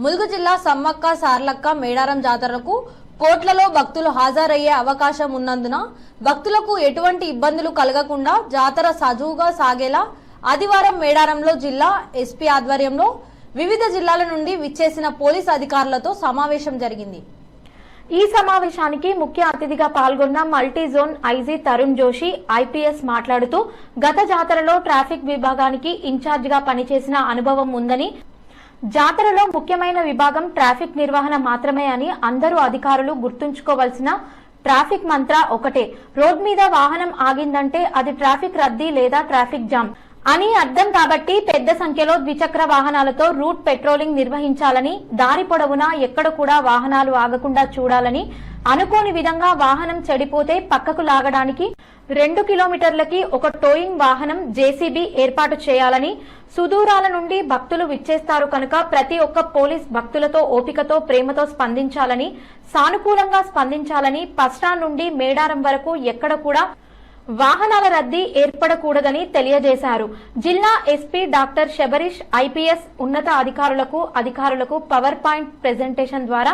ములుగు జిల్లా సమ్మక్క సార్లక్క మేడారం జాతరకు కోట్లలో భక్తులు హాజరయ్యే అవకాశం ఉన్నందున భక్తులకు ఎటువంటి ఇబ్బందులు కలగకుండా జాతర సజావుగా సాగేలా ఆదివారం మేడారంలో జిల్లా ఎస్పీ ఆధ్వర్యంలో వివిధ జిల్లాల నుండి విచ్చేసిన పోలీస్ అధికారులతో సమావేశం జరిగింది. ఈ సమావేశానికి ముఖ్య అతిథిగా పాల్గొన్న multi zone IG Tarun Joshi IPS మాట్లాడుతూ గత జాతరలో ట్రాఫిక్ విభాగానికి ఇన్ఛార్జ్ గా పనిచేసిన అనుభవం ఉందని, జాతరలో ముఖ్యమైన విభాగం ట్రాఫిక్ నిర్వహణ మాత్రమే అని అందరూ అధికారులు గుర్తుంచుకోవాల్సిన ట్రాఫిక్ మంత్ర ఒకటే. రోడ్ మీద వాహనం ఆగిందంటే అది ట్రాఫిక్ రద్దీ లేదా ట్రాఫిక్ జామ్ అని అర్థం. కాబట్టి పెద్ద సంఖ్యలో ద్విచక్ర వాహనాలతో రూట్ పెట్రోలింగ్ నిర్వహించాలని, దారి పొడవునా ఎక్కడ కూడా వాహనాలు ఆగకుండా చూడాలని, అనుకోని విధంగా వాహనం చెడిపోతే పక్కకు లాగడానికి 2 కిలోమీటర్లకి ఒక టోయింగ్ వాహనం జేసీబీ ఏర్పాటు చేయాలని, సుదూరాల నుండి భక్తులు విచ్చేస్తారు కనుక ప్రతి ఒక్క పోలీస్ భక్తులతో ఓపికతో ప్రేమతో స్పందించాలని, సానుకూలంగా స్పందించాలని, బస్టాండ్ నుండి మేడారం వరకు ఎక్కడ కూడా వాహనాల రద్దీ ఏర్పడకూడదని తెలియజేశారు. జిల్లా ఎస్పీ డాక్టర్ శబరీష్ ఐపీఎస్ ఉన్నత అధికారులకు పవర్ పాయింట్ ప్రెజెంటేషన్ ద్వారా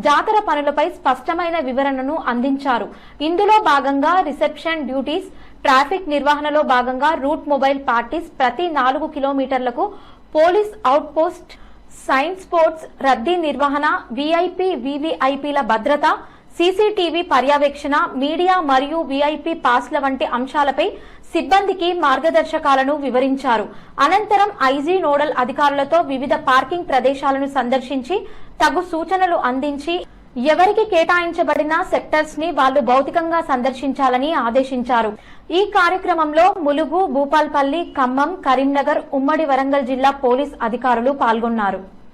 జాతర పనులపై స్పష్టమైన వివరణను అందించారు. ఇందులో భాగంగా రిసెప్షన్ డ్యూటీస్, ట్రాఫిక్ నిర్వహణలో భాగంగా రూట్ మొబైల్ పార్టీస్, ప్రతి 4 కిలోమీటర్లకు police outpost, science sports, రద్దీ నిర్వహణ, వీఐపీ వీవీఐపీల భద్రత, సీసీటీవీ పర్యవేక్షణ, మీడియా మరియు వీఐపీ పాస్ల వంటి అంశాలపై సిబ్బందికి మార్గదర్శకాలను వివరించారు. అనంతరం ఐజీ నోడల్ అధికారులతో వివిధ పార్కింగ్ ప్రదేశాలను సందర్శించి తగు సూచనలు అందించి ఎవరికి కేటాయించబడిన సెక్టర్స్ ని వాళ్లు భౌతికంగా సందర్శించాలని ఆదేశించారు. ఈ కార్యక్రమంలో ములుగు, భూపాల్పల్లి, ఖమ్మం, కరీంనగర్, ఉమ్మడి వరంగల్ జిల్లా పోలీస్ అధికారులు పాల్గొన్నారు.